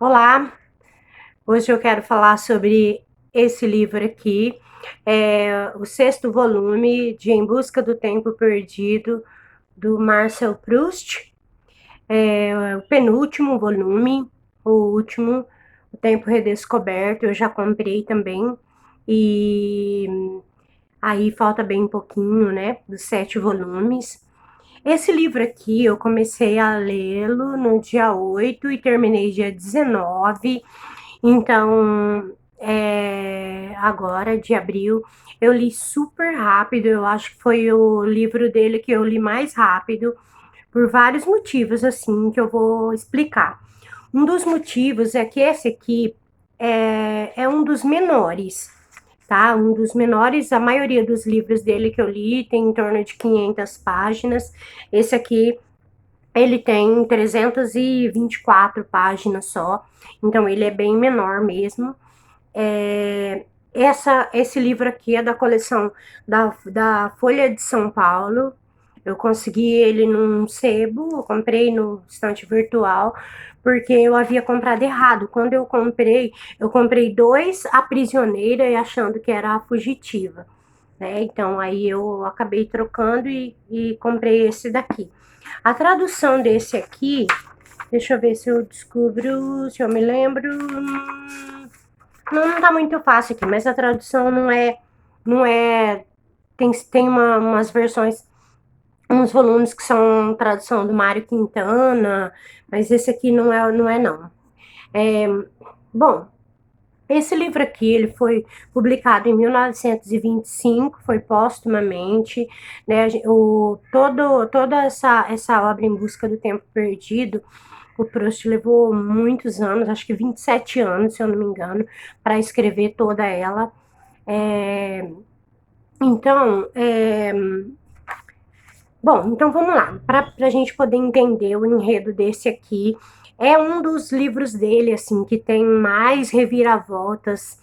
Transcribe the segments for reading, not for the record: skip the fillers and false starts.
Olá, hoje eu quero falar sobre esse livro aqui, é o sexto volume de Em Busca do Tempo Perdido, do Marcel Proust, é o penúltimo volume, o último, O Tempo Redescoberto, eu já comprei também, e aí falta bem pouquinho, né, dos 7 volumes. Esse livro aqui eu comecei a lê-lo no dia 8 e terminei dia 19. Então, agora de abril, eu li super rápido. Eu acho que foi o livro dele que eu li mais rápido, por vários motivos, assim, que eu vou explicar. Um dos motivos é que esse aqui é um dos menores, tá? Um dos menores, a maioria dos livros dele que eu li tem em torno de 500 páginas. Esse aqui ele tem 324 páginas só, então ele é bem menor mesmo. Esse livro aqui é da coleção da Folha de São Paulo. Eu consegui ele num sebo, eu comprei no estante virtual, porque eu havia comprado errado. Quando eu comprei dois A Prisioneira e achando que era a Fugitiva, né? Então aí eu acabei trocando e comprei esse daqui. A tradução desse aqui, deixa eu ver se eu descubro, se eu me lembro. Não tá muito fácil aqui, mas a tradução não é. Tem umas versões, uns volumes que são tradução do Mário Quintana, mas esse aqui não é não. É, bom, esse livro aqui, ele foi publicado em 1925, foi póstumamente, né, toda essa obra Em Busca do Tempo Perdido, o Proust levou muitos anos, acho que 27 anos, se eu não me engano, para escrever toda ela. É, então, bom, então vamos lá, para a gente poder entender o enredo desse aqui, é um dos livros dele, assim, que tem mais reviravoltas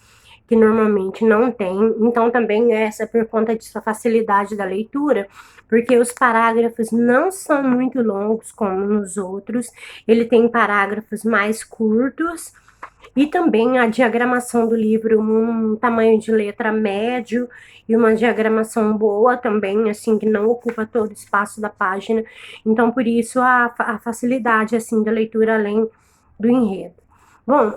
que normalmente não tem, então também essa por conta de sua facilidade da leitura, porque os parágrafos não são muito longos como nos outros, ele tem parágrafos mais curtos, e também a diagramação do livro, um tamanho de letra médio e uma diagramação boa também, assim, que não ocupa todo o espaço da página. Então, por isso, a facilidade, assim, da leitura além do enredo. Bom,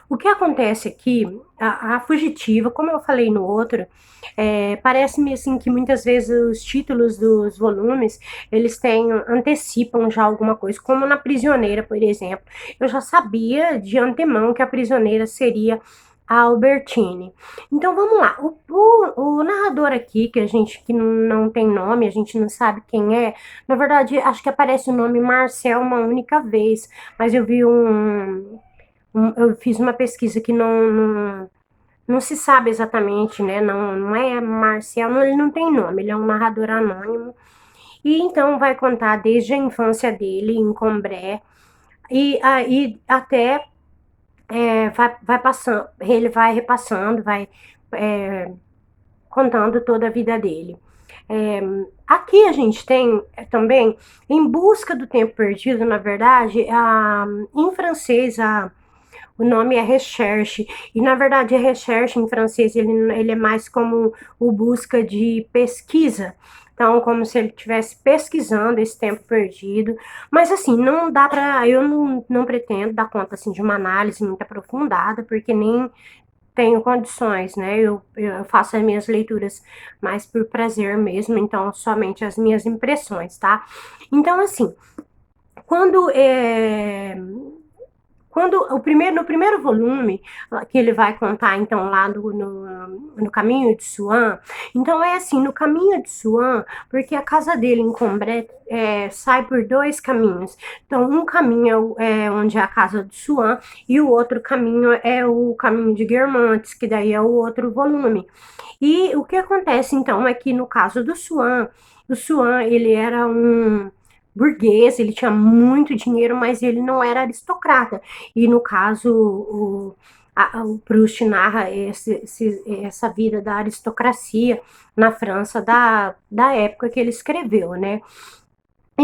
o que acontece aqui, a fugitiva, como eu falei no outro, parece-me assim que muitas vezes os títulos dos volumes, eles antecipam já alguma coisa, como na Prisioneira, por exemplo. Eu já sabia de antemão que a Prisioneira seria a Albertine. Então vamos lá, o narrador aqui, que não tem nome, a gente não sabe quem é, na verdade acho que aparece o nome Marcel uma única vez, mas eu fiz uma pesquisa que não se sabe exatamente, né? Não é Marcel, ele não tem nome, ele é um narrador anônimo. E então vai contar desde a infância dele em Combré e aí até vai passando, ele vai repassando, vai é, contando toda a vida dele. É, aqui a gente tem também Em Busca do Tempo Perdido, na verdade, em francês o nome é recherche, e na verdade recherche em francês ele é mais como o busca de pesquisa. Então, como se ele estivesse pesquisando esse tempo perdido. Mas assim, não dá para. Eu não pretendo dar conta assim, de uma análise muito aprofundada, porque nem tenho condições, né? Eu faço as minhas leituras mais por prazer mesmo, então somente as minhas impressões, tá? Então, assim, quando no primeiro volume, que ele vai contar, então, lá no Caminho de Suan, então é assim, no Caminho de Suan, porque a casa dele em Combré sai por dois caminhos. Então, um caminho é onde é a casa de Suan, e o outro caminho é o caminho de Guermantes, que daí é o outro volume. E o que acontece, então, é que no caso do Suan, o Suan, ele era um burguês, ele tinha muito dinheiro, mas ele não era aristocrata. E no caso, o Proust narra essa vida da aristocracia na França da época que ele escreveu, né?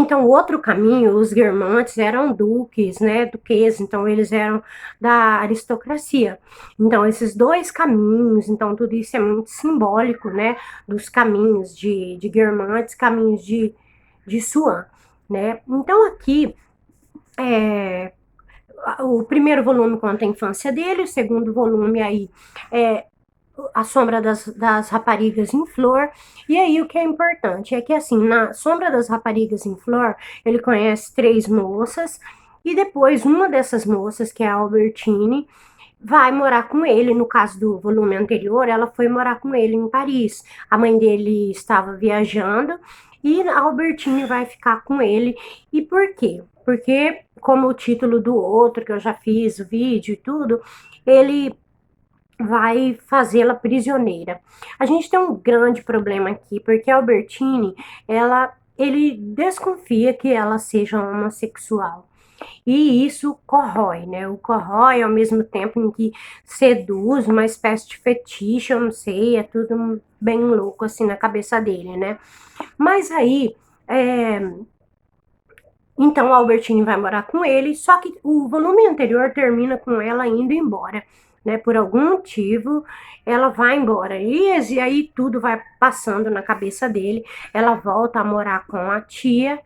Então, o outro caminho, os Guermantes eram duques, né, duquesas, então eles eram da aristocracia. Então, esses dois caminhos, então tudo isso é muito simbólico, né, dos caminhos de Guermantes, caminhos de Swan, né. Então, aqui, é, o primeiro volume conta a infância dele, o segundo volume aí é A Sombra das Raparigas em Flor. E aí o que é importante é que, assim, na Sombra das Raparigas em Flor, ele conhece três moças, e depois uma dessas moças, que é a Albertine, vai morar com ele. No caso do volume anterior, ela foi morar com ele em Paris. A mãe dele estava viajando e a Albertine vai ficar com ele. E por quê? Porque, como o título do outro, que eu já fiz o vídeo e tudo, ele vai fazê-la prisioneira. A gente tem um grande problema aqui, porque a Albertine, ele desconfia que ela seja homossexual. E isso corrói, né? O corrói ao mesmo tempo em que seduz, uma espécie de fetiche, eu não sei, é tudo bem louco assim na cabeça dele, né? Mas aí, é, então a Albertine vai morar com ele, só que o volume anterior termina com ela indo embora, né? Por algum motivo, ela vai embora. E aí tudo vai passando na cabeça dele. Ela volta a morar com a tia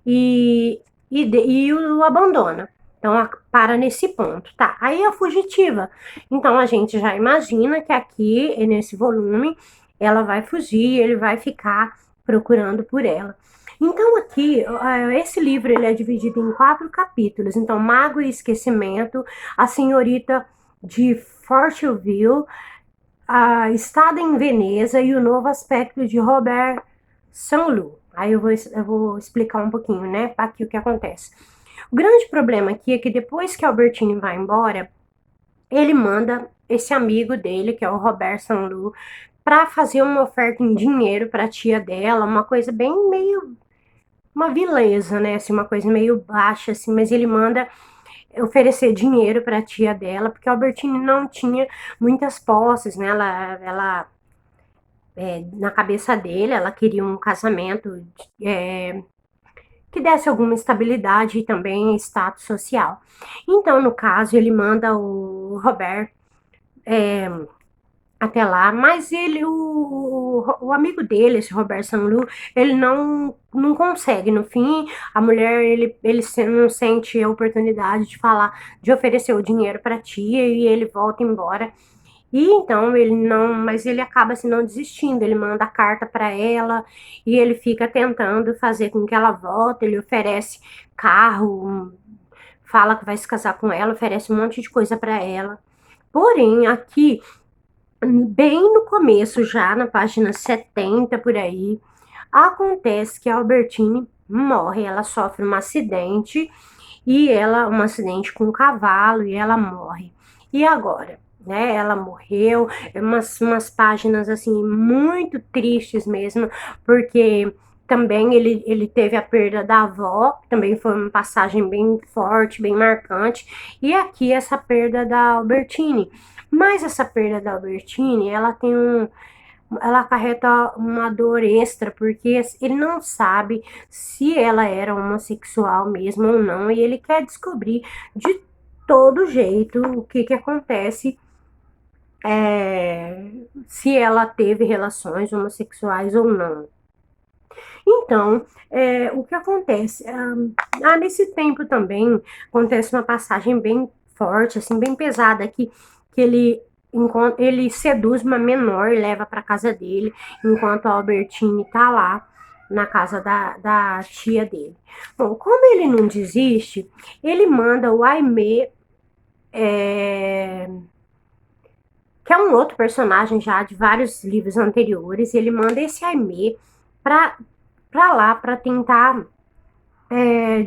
e, e o abandona. Então, para nesse ponto, tá? Aí a fugitiva. Então, a gente já imagina que aqui, nesse volume, ela vai fugir, ele vai ficar procurando por ela. Então, aqui, esse livro ele é dividido em 4 capítulos. Então, Mágoa e Esquecimento, A Senhorita de Forteville, A Estada em Veneza e o Novo Aspecto de Robert Saint-Loup. Aí eu vou explicar um pouquinho, né, aqui o que acontece. O grande problema aqui é que depois que Albertine vai embora, ele manda esse amigo dele, que é o Robert Saint-Loup, para fazer uma oferta em dinheiro para a tia dela, uma coisa bem meio uma vileza, né, assim, uma coisa meio baixa, assim, mas ele manda oferecer dinheiro para a tia dela, porque a Albertine não tinha muitas posses, né, na cabeça dele, ela queria um casamento que desse alguma estabilidade e também status social. Então, no caso, ele manda o Robert até lá, mas o amigo dele, esse Robert Sanlu, ele não consegue. No fim, a mulher, ele não sente a oportunidade de falar, de oferecer o dinheiro para a tia e ele volta embora. E então ele não, mas ele acaba assim não desistindo, ele manda carta para ela e ele fica tentando fazer com que ela volte, ele oferece carro, fala que vai se casar com ela, oferece um monte de coisa para ela. Porém, aqui, bem no começo, já na página 70 por aí, acontece que a Albertine morre, ela sofre um acidente um acidente com um cavalo e ela morre. E agora? Né, ela morreu, umas páginas assim muito tristes mesmo, porque também ele teve a perda da avó, também foi uma passagem bem forte, bem marcante, e aqui essa perda da Albertine. Mas essa perda da Albertine, ela acarreta uma dor extra, porque ele não sabe se ela era homossexual mesmo ou não, e ele quer descobrir de todo jeito o que acontece, se ela teve relações homossexuais ou não. Então, o que acontece? Nesse tempo também acontece uma passagem bem forte, assim, bem pesada, que ele seduz uma menor e leva para casa dele, enquanto a Albertine tá lá na casa da tia dele. Bom, como ele não desiste, ele manda o Aimé, que é um outro personagem já de vários livros anteriores, ele manda esse Aimé para lá para tentar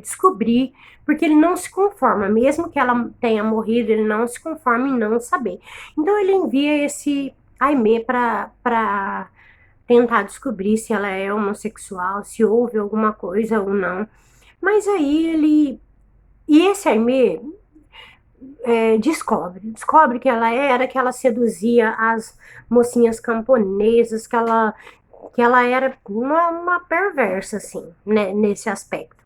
descobrir, porque ele não se conforma, mesmo que ela tenha morrido, ele não se conforma em não saber. Então ele envia esse Aimé para tentar descobrir se ela é homossexual, se houve alguma coisa ou não. Mas aí e esse Aimé descobre que ela seduzia as mocinhas camponesas, que ela que ela era uma perversa, assim, né, nesse aspecto.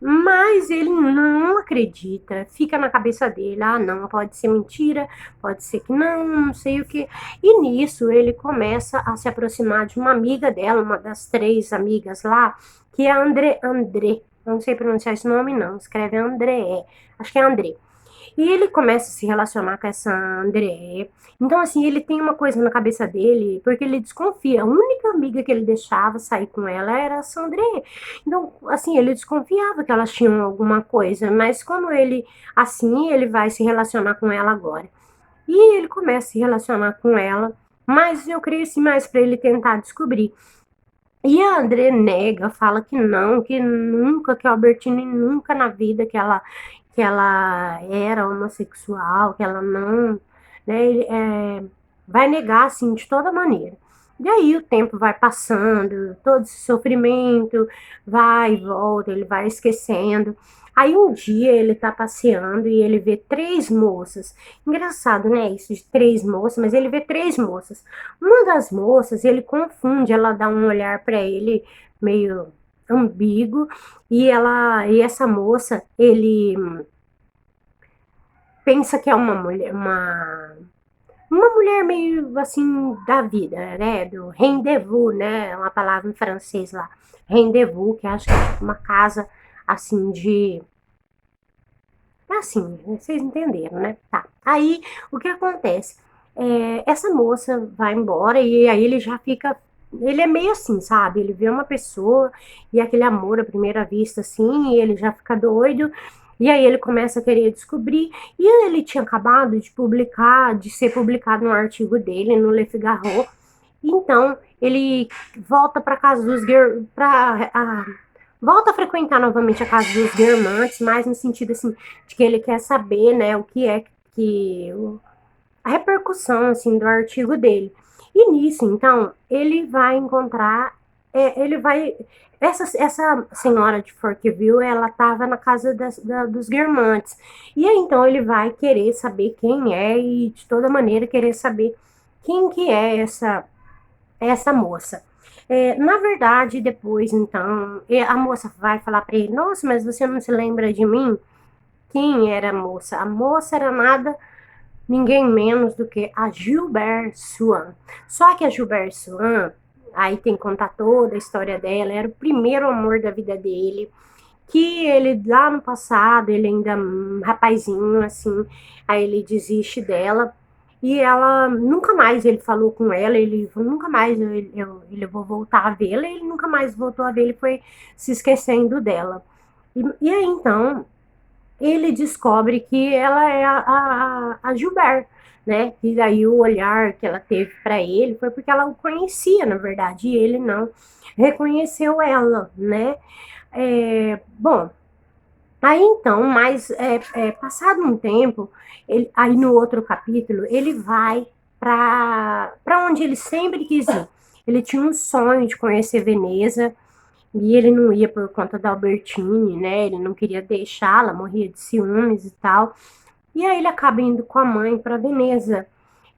Mas ele não acredita, fica na cabeça dele, ah, não, pode ser mentira, pode ser que não, não sei o que. E nisso ele começa a se aproximar de uma amiga dela, uma das 3 amigas lá, que é a André, não sei pronunciar esse nome não, escreve André, acho que é André. E ele começa a se relacionar com essa André. Então, assim, ele tem uma coisa na cabeça dele, porque ele desconfia. A única amiga que ele deixava sair com ela era essa André. Então, assim, ele desconfiava que elas tinham alguma coisa, mas como ele, assim, ele vai se relacionar com ela agora. E ele começa a se relacionar com ela, mas eu creio assim mais para ele tentar descobrir. E a André nega, fala que não, que nunca, que a Albertine nunca na vida que ela era homossexual, que ela não, né, vai negar assim de toda maneira. E aí o tempo vai passando, todo esse sofrimento vai e volta, ele vai esquecendo. Aí um dia ele tá passeando e ele vê 3 moças. Engraçado, né? Isso de 3 moças, mas ele vê 3 moças. Uma das moças, ele confunde, ela dá um olhar para ele meio ambíguo e essa moça, ele pensa que é uma mulher meio assim da vida, né? Do rendezvous, né? É uma palavra em francês lá. Rendezvous, que acho que é tipo uma casa assim de. Assim, vocês entenderam, né? Tá. Aí o que acontece? Essa moça vai embora e aí ele já fica. Ele é meio assim, sabe? Ele vê uma pessoa e aquele amor à primeira vista, assim, e ele já fica doido. E aí ele começa a querer descobrir. E ele tinha acabado de publicar, de ser publicado um artigo dele no Le Figaro. Então ele volta para casa dos volta a frequentar novamente a casa dos Guermantes, mais no sentido assim de que ele quer saber, né, o que é que a repercussão assim do artigo dele. E nisso, então, ele vai encontrar, ele vai essa senhora de Forqueville, ela estava na casa dos Guermantes. E aí, então, ele vai querer saber quem é e, de toda maneira, querer saber quem que é essa moça. Na verdade, depois, então, a moça vai falar para ele, nossa, mas você não se lembra de mim? Quem era a moça? A moça era nada, ninguém menos do que a Gilbert Swan. Só que a Gilbert Swan, aí tem que contar toda a história dela, era o primeiro amor da vida dele, que ele, lá no passado, ele ainda rapazinho, assim, aí ele desiste dela, e ela, nunca mais ele falou com ela, ele nunca mais ele vou voltar a vê-la, ele nunca mais voltou a ver, ele foi se esquecendo dela. E aí, então, ele descobre que ela é a Gilbert, né? E daí o olhar que ela teve para ele foi porque ela o conhecia, na verdade, e ele não reconheceu ela, né? Bom, aí então, mas passado um tempo, aí no outro capítulo, ele vai para onde ele sempre quis ir. Ele tinha um sonho de conhecer Veneza, e ele não ia por conta da Albertine, né? Ele não queria deixá-la, morria de ciúmes e tal. E aí ele acaba indo com a mãe para Veneza.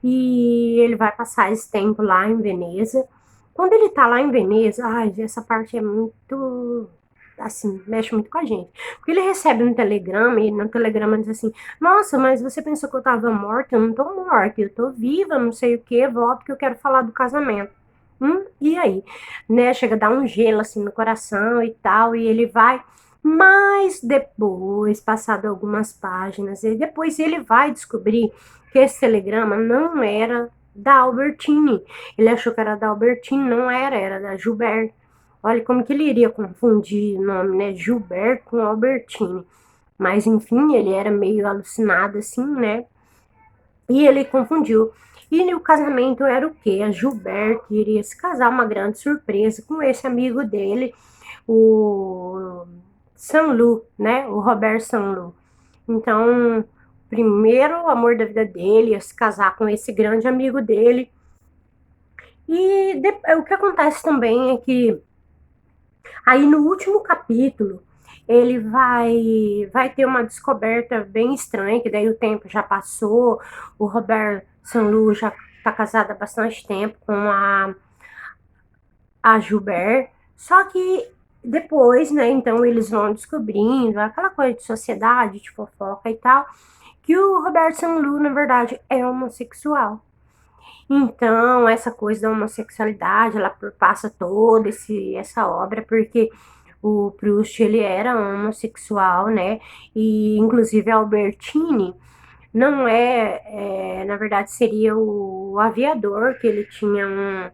E ele vai passar esse tempo lá em Veneza. Quando ele tá lá em Veneza, ai, essa parte é muito, assim, mexe muito com a gente. Porque ele recebe um telegrama e no telegrama diz assim: nossa, mas você pensou que eu tava morta? Eu não tô morta, eu tô viva, não sei o que, volto que eu quero falar do casamento. E aí? Né? Chega a dar um gelo assim no coração e tal, e ele vai. Mas depois, passado algumas páginas, e depois ele vai descobrir que esse telegrama não era da Albertine. Ele achou que era da Albertine, não era, era da Gilbert. Olha como que ele iria confundir o nome, né? Gilbert com Albertine. Mas enfim, ele era meio alucinado assim, né? E ele confundiu. E o casamento era o quê? A Gilbert iria se casar, uma grande surpresa, com esse amigo dele, o Sanlu, né? O Robert Sanlu. Então, primeiro amor da vida dele ia se casar com esse grande amigo dele. E o que acontece também é que aí no último capítulo ele vai ter uma descoberta bem estranha, que daí o tempo já passou, o Robert Sanlu já está casado há bastante tempo com a Joubert, só que depois, né, então eles vão descobrindo aquela coisa de sociedade, de fofoca e tal, que o Robert Saint-Loup, na verdade, é homossexual. Então, essa coisa da homossexualidade, ela perpassa toda essa obra, porque o Proust, ele era homossexual, né? E, inclusive, a Albertine não na verdade, seria o aviador, que ele tinha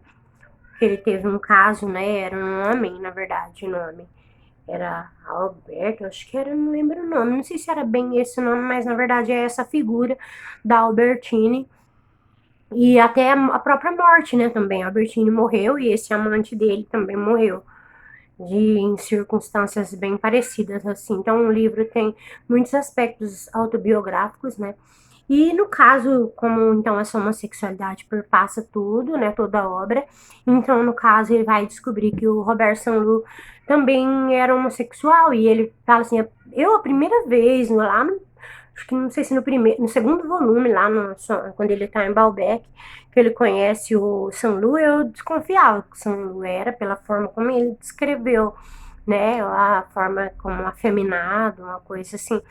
que ele teve um caso, né? Era um homem, na verdade, o nome. Era Alberto, acho que era, não lembro o nome, não sei se era bem esse nome, mas na verdade é essa figura da Albertine. E até a própria morte, né, também. A Albertine morreu e esse amante dele também morreu, em circunstâncias bem parecidas, assim. Então, o livro tem muitos aspectos autobiográficos, né? E no caso, como então essa homossexualidade perpassa tudo, né, toda a obra, então no caso ele vai descobrir que o Robert Saint-Loup também era homossexual e ele fala assim, eu a primeira vez lá no, acho que não sei se no segundo volume lá quando ele tá em Balbec, que ele conhece o Saint-Loup, eu desconfiava que o Saint-Loup era pela forma como ele descreveu, né, a forma como afeminado, uma coisa assim.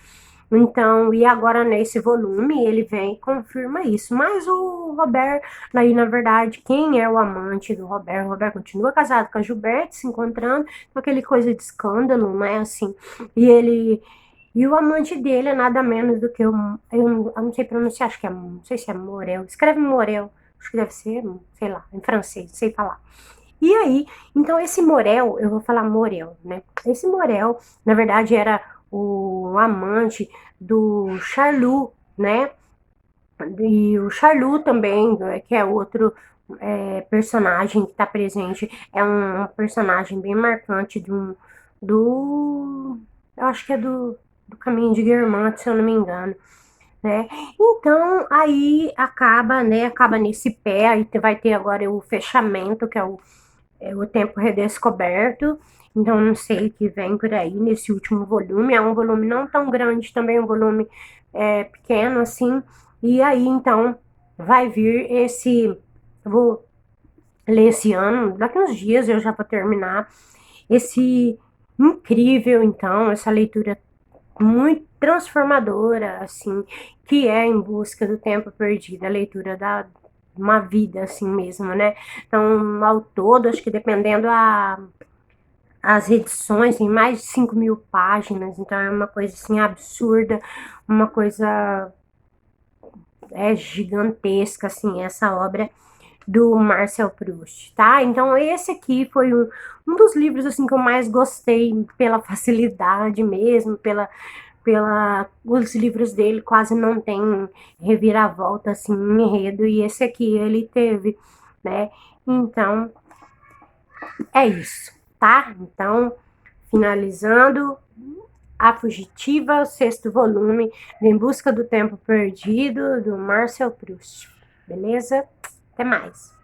Então, e agora nesse volume ele vem e confirma isso. Mas o Robert, aí na verdade, quem é o amante do Robert? O Robert continua casado com a Gilberte, se encontrando, com aquele coisa de escândalo, não é assim? E ele. E o amante dele é nada menos do que eu não sei pronunciar, acho que é, não sei se é Morel, escreve Morel, acho que deve ser, sei lá, em francês, não sei falar. E aí, então esse Morel, eu vou falar Morel, né? Esse Morel, na verdade, era o amante do Charlot, né? E o Charlot também, né, que é outro personagem que está presente, é um personagem bem marcante eu acho que é do Caminho de Guermantes, se eu não me engano, né? Então, aí acaba, né? Acaba nesse pé, aí vai ter agora o fechamento, que é o Tempo Redescoberto. Então, não sei o que vem por aí nesse último volume. É um volume não tão grande, também um volume pequeno, assim. E aí, então, vai vir esse. Eu vou ler esse ano, daqui uns dias eu já vou terminar. Esse incrível, então, essa leitura muito transformadora, assim, que é Em Busca do Tempo Perdido, a leitura da uma vida, assim mesmo, né? Então, ao todo, acho que dependendo as edições, tem mais de 5.000 páginas, então é uma coisa, assim, absurda, uma coisa gigantesca, assim, essa obra do Marcel Proust, tá? Então, esse aqui foi um dos livros, assim, que eu mais gostei pela facilidade mesmo, os livros dele quase não tem reviravolta, assim, em enredo, e esse aqui ele teve, né? Então, é isso, tá? Então, finalizando, A Fugitiva, o sexto volume, Em Busca do Tempo Perdido, do Marcel Proust, beleza? Até mais!